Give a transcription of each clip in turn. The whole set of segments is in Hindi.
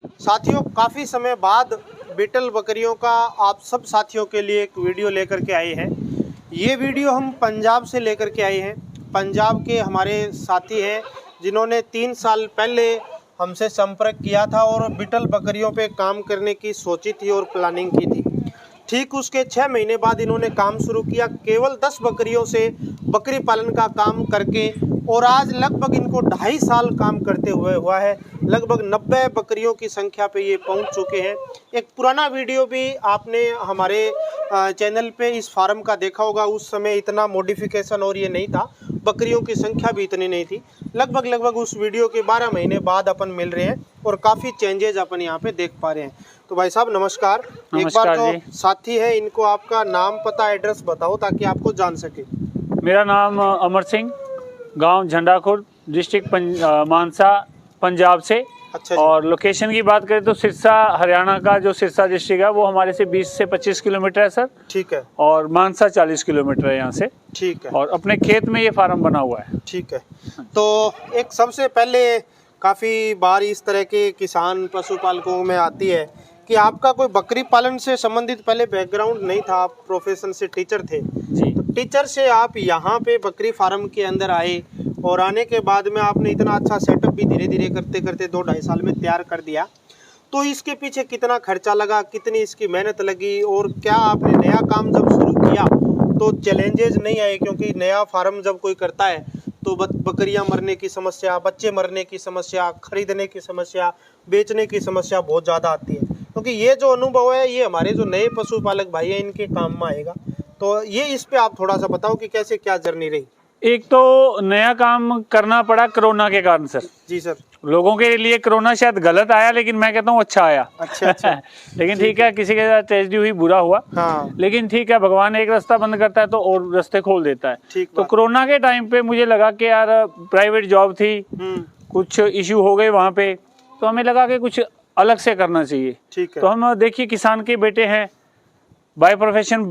साथियों, काफ़ी समय बाद बीटल बकरियों का आप सब साथियों के लिए एक वीडियो लेकर के आए हैं। ये वीडियो हम पंजाब से लेकर के आए हैं। पंजाब के हमारे साथी हैं जिन्होंने 3 साल पहले हमसे संपर्क किया था और बीटल बकरियों पे काम करने की सोची थी और प्लानिंग की थी। ठीक उसके 6 महीने बाद इन्होंने काम शुरू किया, केवल 10 बकरियों से बकरी पालन का काम करके, और आज लगभग इनको 2.5 साल काम करते हुए हुआ है। लगभग 90 बकरियों की संख्या पे ये पहुंच चुके हैं। एक पुराना वीडियो भी आपने हमारे चैनल पे इस फार्म का देखा होगा। उस समय इतना मॉडिफिकेशन और ये नहीं था, बकरियों की संख्या भी इतनी नहीं थी। लगभग उस वीडियो के 12 महीने बाद अपन मिल रहे हैं और काफ़ी चेंजेज अपन यहाँ पे देख पा रहे हैं। तो भाई साहब नमस्कार। एक बार जो साथी है इनको आपका नाम, पता, एड्रेस बताओ ताकि आपको जान सके। मेरा नाम अमर सिंह, गांव झंडाखुर, डिस्ट्रिक्ट मानसा, पंजाब से। अच्छा। और लोकेशन की बात करें तो सिरसा, हरियाणा का जो सिरसा डिस्ट्रिक्ट है वो हमारे से 20 से 25 किलोमीटर है सर। ठीक है। और मानसा 40 किलोमीटर है यहाँ से। ठीक है। और अपने खेत में ये फार्म बना हुआ है। ठीक है। तो एक सबसे पहले काफ़ी बार इस तरह के किसान पशुपालकों में आती है कि आपका कोई बकरी पालन से संबंधित पहले बैकग्राउंड नहीं था, आप प्रोफेशन से टीचर थे जी। तो टीचर से आप यहाँ पे बकरी फार्म के अंदर आए और आने के बाद में आपने इतना अच्छा सेटअप भी धीरे धीरे करते करते 2-2.5 साल में तैयार कर दिया। तो इसके पीछे कितना खर्चा लगा, कितनी इसकी मेहनत लगी, और क्या आपने नया काम जब शुरू किया तो चैलेंजेस नहीं आए? क्योंकि नया फार्म जब कोई करता है तो बकरियां मरने की समस्या, बच्चे मरने की समस्या, खरीदने की समस्या, बेचने की समस्या बहुत ज़्यादा आती है। क्योंकि ये जो अनुभव है ये हमारे जो नए पशुपालक भाई हैं इनके काम में आएगा। तो ये इस पे आप थोड़ा सा बताओ कि कैसे क्या जर्नी रही। एक तो नया काम करना पड़ा कोरोना के कारण सर। जी सर। लोगों के लिए कोरोना शायद गलत आया, लेकिन मैं कहता हूँ अच्छा आया। अच्छा। लेकिन ठीक है, किसी के साथ ट्रेजेडी हुई, बुरा हुआ। हाँ। लेकिन ठीक है, भगवान एक रास्ता बंद करता है तो और रास्ते खोल देता है। ठीक। तो कोरोना के टाइम पे मुझे लगा कि यार प्राइवेट जॉब थी, कुछ इश्यू हो गए वहाँ पे, तो हमें लगा कि कुछ अलग से करना चाहिए। ठीक है। तो हम देखिए किसान के बेटे हैं, बाय प्रोफेशन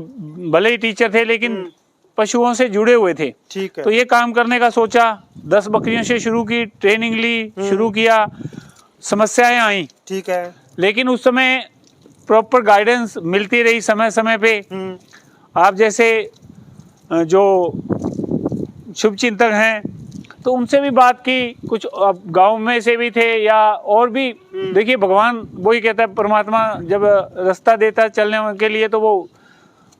भले ही टीचर थे लेकिन पशुओं से जुड़े हुए थे। ठीक है। तो ये काम करने का सोचा, 10 बकरियों से शुरू की, ट्रेनिंग ली, शुरू किया, समस्याएं आई। ठीक है। लेकिन उस समय प्रॉपर गाइडेंस मिलती रही समय समय पे। आप जैसे जो शुभचिंतक हैं तो उनसे भी बात की, कुछ गांव में से भी थे या और भी। देखिए भगवान वही कहता है, परमात्मा जब रास्ता देता है चलने के लिए तो वो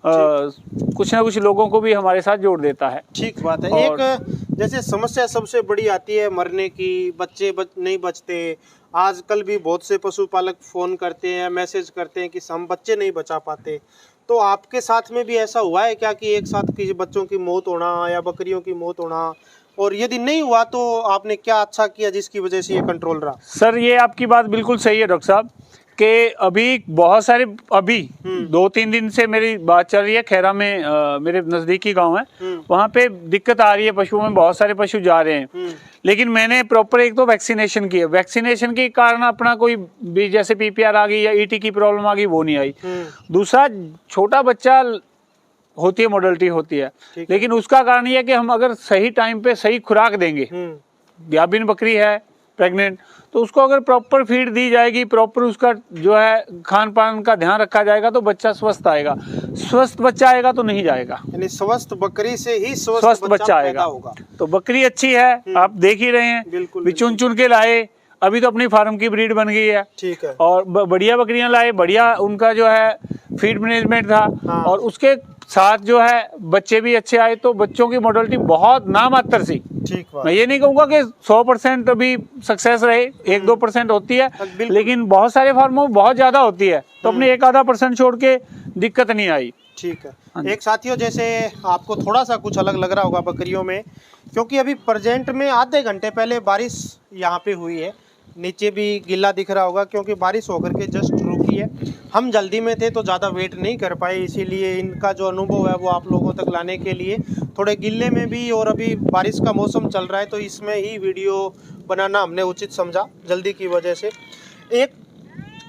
कुछ ना कुछ लोगों को भी हमारे साथ जोड़ देता है। ठीक बात है। एक जैसे समस्या सबसे बड़ी आती है मरने की, बच्चे नहीं बचते। आजकल भी बहुत से पशुपालक फ़ोन करते हैं, मैसेज करते हैं कि हम बच्चे नहीं बचा पाते। तो आपके साथ में भी ऐसा हुआ है क्या कि एक साथ किसी बच्चों की मौत होना या बकरियों की मौत होना? और यदि नहीं हुआ तो आपने क्या अच्छा किया जिसकी वजह से ये कंट्रोल रहा? सर ये आपकी बात बिल्कुल सही है डॉक्टर साहब, कि अभी बहुत सारे 2-3 दिन से मेरी बात चल रही है। खैरा में मेरे नज़दीकी गांव है, वहाँ पे दिक्कत आ रही है पशुओं में, बहुत सारे पशु जा रहे हैं। लेकिन मैंने प्रॉपर एक तो वैक्सीनेशन की है, वैक्सीनेशन के कारण अपना कोई भी जैसे PPR आ गई या ET की प्रॉब्लम आ गई वो नहीं आई। दूसरा, छोटा बच्चा होती है, मॉडलिटी होती है, लेकिन उसका कारण ये है कि हम अगर सही टाइम पे सही खुराक देंगे, गाभिन बकरी है प्रेग्नेंट, तो उसको अगर प्रॉपर फीड दी जाएगी, प्रॉपर उसका जो है खान पान का ध्यान रखा जाएगा तो बच्चा स्वस्थ आएगा। स्वस्थ बच्चा आएगा तो नहीं जाएगा, यानी स्वस्थ बकरी से ही स्वस्थ बच्चा आएगा। तो बकरी अच्छी है, आप देख ही रहे हैं, बिल्कुल चुन के लाए। अभी तो अपनी फार्म की ब्रीड बन गई है। ठीक है। और बढ़िया बकरियां लाए, बढ़िया उनका जो है फीड मैनेजमेंट था। हाँ। और उसके साथ जो है बच्चे भी अच्छे आए, तो बच्चों की मॉडलिटी बहुत नामात्र सी। ठीक बात। मैं ये नहीं कहूँगा कि 100% अभी सक्सेस रहे, 1-2% होती है, लेकिन बहुत सारे फार्मों में बहुत ज़्यादा होती है। तो अपने 1-आधा% छोड़ के दिक्कत नहीं आई। ठीक है। एक साथियों, जैसे आपको थोड़ा सा कुछ अलग लग रहा होगा बकरियों में, क्योंकि अभी प्रेजेंट में आधे घंटे पहले बारिश यहाँ पे हुई है। नीचे भी गिल्ला दिख रहा होगा क्योंकि बारिश होकर के जस्ट रुकी है। हम जल्दी में थे तो ज़्यादा वेट नहीं कर पाए, इसीलिए इनका जो अनुभव है वो आप लोगों तक लाने के लिए थोड़े गिल्ले में भी, और अभी बारिश का मौसम चल रहा है तो इसमें ही वीडियो बनाना हमने उचित समझा जल्दी की वजह से। एक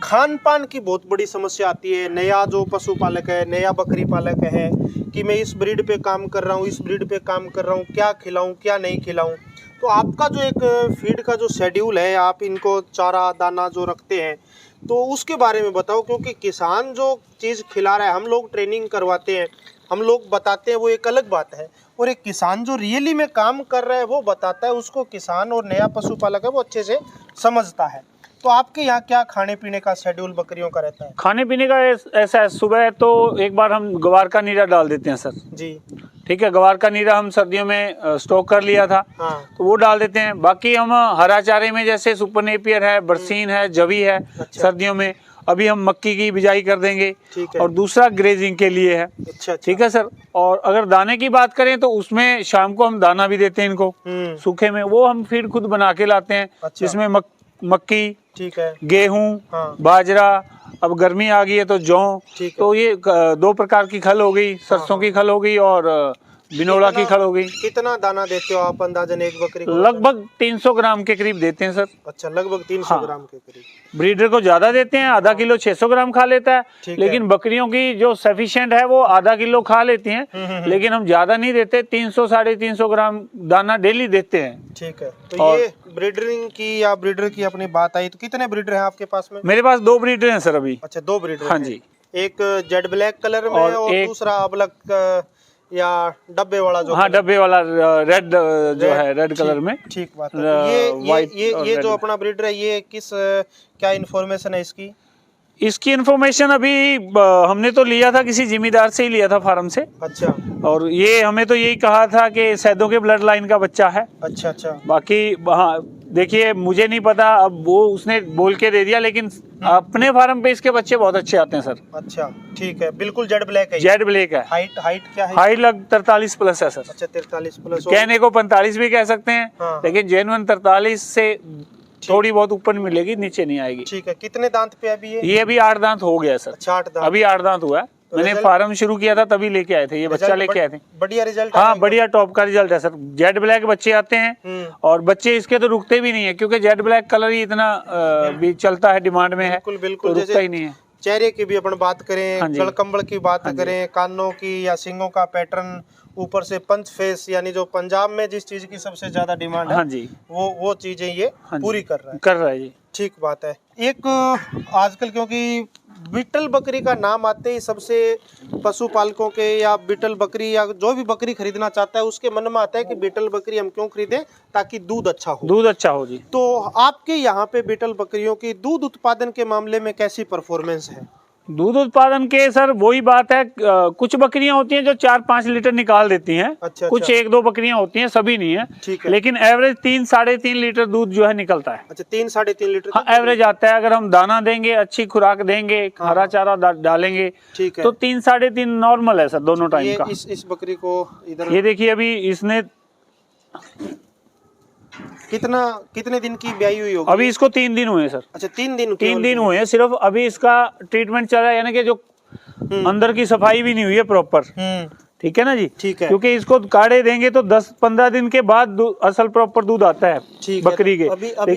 खान पान की बहुत बड़ी समस्या आती है। नया जो पशुपालक है, नया बकरी पालक है कि मैं इस ब्रीड पे काम कर रहा हूँ, इस ब्रीड पे काम कर रहा हूँ, क्या खिलाऊँ क्या नहीं खिलाऊँ। तो आपका जो एक फीड का जो शेड्यूल है, आप इनको चारा दाना जो रखते हैं, तो उसके बारे में बताओ। क्योंकि किसान जो चीज़ खिला रहा है, हम लोग ट्रेनिंग करवाते हैं, हम लोग बताते हैं, वो एक अलग बात है, और एक किसान जो रियली में काम कर रहा है वो बताता है, उसको किसान और नया पशुपालक है वो अच्छे से समझता है। तो आपके यहाँ क्या खाने पीने का शेड्यूल बकरियों का रहता है? खाने पीने का ऐसा है, सुबह तो एक बार हम ग्वार का नीरा डाल देते हैं सर जी। ठीक है, ग्वार का नीरा हम सर्दियों में स्टॉक कर लिया था। हाँ। तो वो डाल देते हैं। बाकी हम हरा चारे में जैसे सुपर नेपियर है, बरसीन है, जवी है। अच्छा। सर्दियों में अभी हम मक्की की बिजाई कर देंगे। ठीक है। और दूसरा ग्रेजिंग के लिए है। अच्छा। ठीक है सर। और अगर दाने की बात करें तो उसमें शाम को हम दाना भी देते हैं इनको सूखे में, वो हम फीड खुद बना के लाते हैं। अच्छा। जिसमें मक्की, ठीक है, गेहूं, हाँ। बाजरा, अब गर्मी आ गई है तो जौ। ठीक है। तो ये 2 प्रकार की खल हो गई, सरसों की खल हो गई और बिनोला की खल हो गई। कितना दाना देते हो आप अंदाजन एक बकरी को? लगभग 300 ग्राम के करीब देते हैं सर। अच्छा, लगभग 300 हाँ। ग्राम के करीब। ब्रीडर को ज्यादा देते हैं, आधा किलो 600 ग्राम खा लेता है। लेकिन बकरियों की जो सफिशिएंट है वो आधा किलो खा लेती हैं। लेकिन हम ज्यादा नहीं देते, 300 साढ़े 300 ग्राम दाना डेली देते हैं। ठीक है। तो ये ब्रीडरिंग की या ब्रीडर की अपनी बात आई, तो कितने ब्रीडर हैं आपके पास में? मेरे पास 2 ब्रीडर हैं सर अभी। अच्छा, 2 ब्रीडर? हाँ जी। एक जेड ब्लैक कलर में और दूसरा अबलक या डब्बे वाला जो? हाँ, डब्बे वाला रेड जो है, रेड कलर में। ठीक बात है। ये जो अपना ब्रीडर है, ये किस क्या इन्फॉर्मेशन है इसकी? इसकी इन्फॉर्मेशन अभी हमने तो लिया था, किसी जिम्मेदार से ही लिया था, फार्म से। अच्छा। और ये हमें तो यही कहा था कि सैदों के ब्लड लाइन का बच्चा है। अच्छा अच्छा। बाकी हाँ देखिए, मुझे नहीं पता, अब वो उसने बोल के दे दिया, लेकिन अपने फार्म पे इसके बच्चे बहुत अच्छे आते हैं सर। अच्छा, ठीक है। बिल्कुल जेड ब्लैक है? जेड ब्लैक है। हाइट क्या है? हाइट लग 43 प्लस है सर। अच्छा, 43 प्लस। कहने को 45 भी कह सकते हैं। हाँ। लेकिन जेन्युइन 43 से थोड़ी बहुत ऊपर मिलेगी, नीचे नहीं आएगी। ठीक है। कितने दांत पे अभी ये अभी 8 दांत हो गया सर। अच्छा, 8 दांत। अभी 8 दांत हुआ है। मैंने फार्म शुरू किया था तभी लेके आए थे, ये बच्चा लेके आए थे। बढ़िया रिजल्ट? हाँ, बढ़िया टॉप का रिजल्ट है सर। जेड ब्लैक बच्चे आते हैं और बच्चे इसके तो रुकते भी नहीं है, क्योंकि जेड ब्लैक कलर ही इतना भी चलता है, डिमांड में है। बिल्कुल बिल्कुल। तो रुकता ही नहीं है। चेहरे की भी अपन बात करें, गलकंबल की बात करें, कानों की या सींगों का पैटर्न, ऊपर से पंच फेस, यानी जो पंजाब में जिस चीज की सबसे ज्यादा डिमांड है, हाँ जी, वो चीजें ये पूरी कर रहा है जी। ठीक बात है। एक आजकल क्योंकि बीटल बकरी का नाम आते ही सबसे पशुपालकों के या बीटल बकरी या जो भी बकरी खरीदना चाहता है उसके मन में आता है कि बीटल बकरी हम क्यों खरीदें, ताकि दूध अच्छा हो। दूध अच्छा हो जी। तो आपके यहाँ पे बीटल बकरियों की दूध उत्पादन के मामले में कैसी परफॉर्मेंस है? दूध उत्पादन के सर वही बात है, कुछ बकरियां होती हैं जो 4-5 लीटर निकाल देती हैं। अच्छा, कुछ 1-2 बकरियां होती हैं, सभी नहीं है। ठीक है। लेकिन एवरेज 3 साढ़े 3 लीटर दूध जो है निकलता है। अच्छा, 3 साढ़े 3 लीटर? हाँ, एवरेज आता है। अगर हम दाना देंगे, अच्छी खुराक देंगे, हरा चारा डालेंगे, ठीक है, तो 3 साढ़े 3 नॉर्मल है सर दोनों टाइम का। इस बकरी को इधर ये देखिए, अभी इसने कितने दिन की ब्याई हुई होगी? अभी इसको 3 दिन हुए सर। अच्छा, 3 दिन? 3 दिन हुए हैं सिर्फ। अभी इसका ट्रीटमेंट चल रहा है, यानी कि जो अंदर की सफाई भी नहीं हुई है प्रॉपर। ठीक है ना जी? ठीक है। क्योंकि इसको काढ़े देंगे तो 10-15 दिन के बाद असल प्रॉपर दूध आता है बकरी के।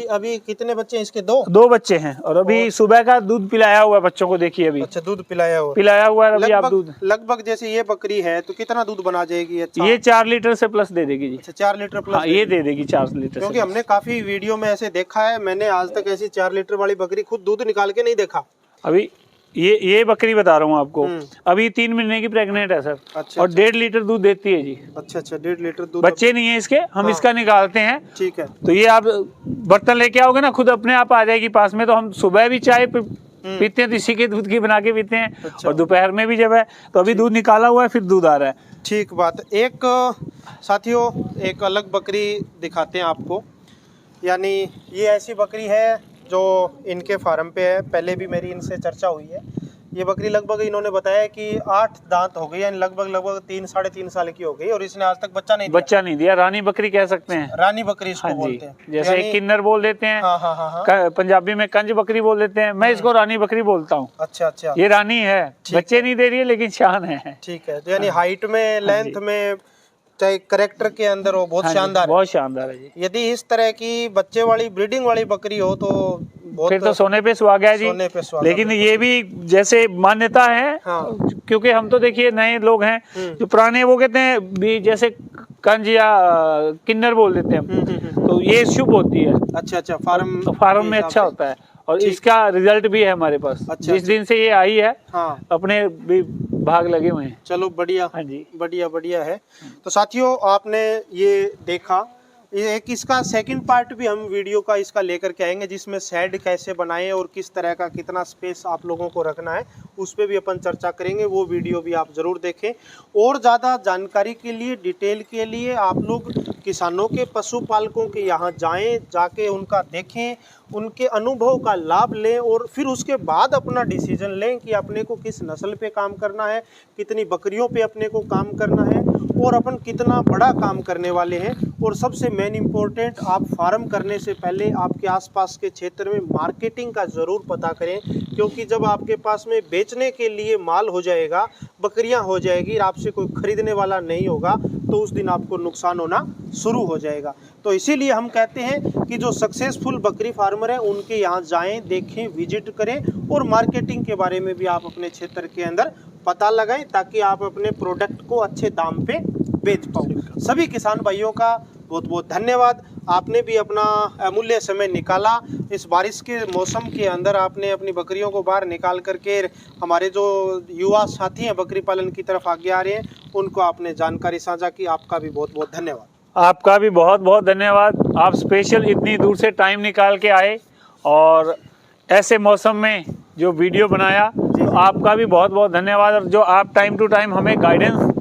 अभी कितने बच्चे हैं इसके? 2 बच्चे हैं। और अभी सुबह का दूध पिलाया हुआ है बच्चों को, देखिए अभी। अच्छा, दूध पिलाया हुआ है अभी। आप दूध लगभग जैसे ये बकरी है तो कितना दूध बना जाएगी? अच्छा, ये 4 लीटर से प्लस दे देगी जी। अच्छा, 4 लीटर प्लस? हाँ, ये दे देगी 4 लीटर। क्योंकि हमने काफी वीडियो में ऐसे देखा है, मैंने आज तक ऐसी 4 लीटर वाली बकरी खुद दूध निकाल के नहीं देखा। अभी ये बकरी बता रहा हूँ आपको, अभी 3 महीने की प्रेग्नेंट है सर। अच्छा, और 1.5 लीटर दूध देती है जी। अच्छा, 1.5 लीटर दूध। बच्चे नहीं है इसके, हम इसका निकालते हैं। ठीक है। तो ये आप बर्तन लेके आओगे ना, खुद अपने आप आ जाएगी पास में। तो हम सुबह भी चाय पीते हैं तो इसी के दूध की बना के पीते हैं। अच्छा। और दोपहर में भी जब है तो अभी दूध निकाला हुआ है, फिर दूध आ रहा है। ठीक बात। एक साथियों, एक अलग बकरी दिखाते हैं आपको। यानी ये ऐसी बकरी है जो इनके फार्म पे है, पहले भी मेरी इनसे चर्चा हुई है। ये बकरी लगभग इन्होंने बताया कि 8 दांत हो गए, यानी लगभग 3 साढ़े 3 साल की हो गई, और इसने आज तक बच्चा नहीं दिया। रानी बकरी कह सकते हैं, रानी बकरी इसको बोलते हैं। जैसे किन्नर बोल देते हैं। हाँ। पंजाबी में कंज बकरी बोल देते हैं, मैं इसको रानी बकरी बोलता हूँ। अच्छा, ये रानी है, बच्चे नहीं दे रही है लेकिन शान है। ठीक है। तो यानी हाइट में, लेंथ में, चाहे करेक्टर के अंदर हो, बहुत शानदार है जी। यदि इस तरह की बच्चे वाली ब्रीडिंग वाली बकरी हो तो फिर तो सोने पे सुहागा है जी। लेकिन ये भी जैसे मान्यता है। हाँ। क्योंकि हम तो देखिए नए लोग हैं, जो पुराने वो कहते हैं भी, जैसे कंज या किन्नर बोल देते हैं हम। तो ये शुभ होती है। अच्छा, फार्म में अच्छा होता है और इसका रिजल्ट भी है हमारे पास। अच्छा, जिस दिन से ये आई है, हाँ, अपने भी भाग लगे हुए हैं। चलो बढ़िया। हाँ जी, बढ़िया है। तो साथियों, आपने ये देखा, ये एक इसका सेकंड पार्ट भी हम वीडियो का इसका लेकर के आएंगे, जिसमें शेड कैसे बनाएं और किस तरह का कितना स्पेस आप लोगों को रखना है, उस पर भी अपन चर्चा करेंगे। वो वीडियो भी आप ज़रूर देखें। और ज़्यादा जानकारी के लिए, डिटेल के लिए आप लोग किसानों के, पशुपालकों के यहाँ जाएं, जाके उनका देखें, उनके अनुभव का लाभ लें और फिर उसके बाद अपना डिसीजन लें कि अपने को किस नस्ल पे काम करना है, कितनी बकरियों पे अपने को काम करना है और अपन कितना बड़ा काम करने वाले हैं। और सबसे मेन इम्पोर्टेंट, आप फार्म करने से पहले आपके आसपास के क्षेत्र में मार्केटिंग का ज़रूर पता करें, क्योंकि जब आपके पास में बेचने के लिए माल हो जाएगा, बकरियां हो जाएगी, आपसे कोई खरीदने वाला नहीं होगा, तो उस दिन आपको नुकसान होना शुरू हो जाएगा। तो इसीलिए हम कहते हैं कि जो सक्सेसफुल बकरी फार्मर हैं उनके यहाँ जाएं, देखें, विजिट करें और मार्केटिंग के बारे में भी आप अपने क्षेत्र के अंदर पता लगाएं, ताकि आप अपने प्रोडक्ट को अच्छे दाम पे बेच पाओ। सभी किसान भाइयों का बहुत बहुत धन्यवाद। आपने भी अपना अमूल्य समय निकाला। इस बारिश के मौसम के अंदर आपने अपनी बकरियों को बाहर निकाल करके हमारे जो युवा साथी हैं बकरी पालन की तरफ आगे आ रहे हैं, उनको आपने जानकारी साझा की। आपका भी बहुत बहुत धन्यवाद। आपका भी बहुत बहुत धन्यवाद। आप स्पेशल इतनी दूर से टाइम निकाल के आए और ऐसे मौसम में जो वीडियो बनाया, तो आपका भी बहुत बहुत धन्यवाद। और जो आप टाइम टू टाइम हमें गाइडेंस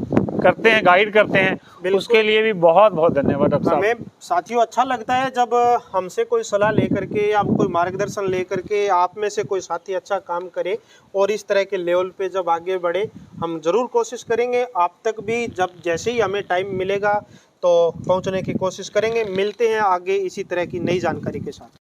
करते हैं, गाइड करते हैं, उसके लिए भी बहुत बहुत धन्यवाद डॉक्टर साहब। हमें साथियों अच्छा लगता है जब हमसे कोई सलाह लेकर के या कोई मार्गदर्शन लेकर के आप में से कोई साथी अच्छा काम करे और इस तरह के लेवल पे जब आगे बढ़े। हम ज़रूर कोशिश करेंगे आप तक भी, जब जैसे ही हमें टाइम मिलेगा तो पहुंचने की कोशिश करेंगे। मिलते हैं आगे इसी तरह की नई जानकारी के साथ।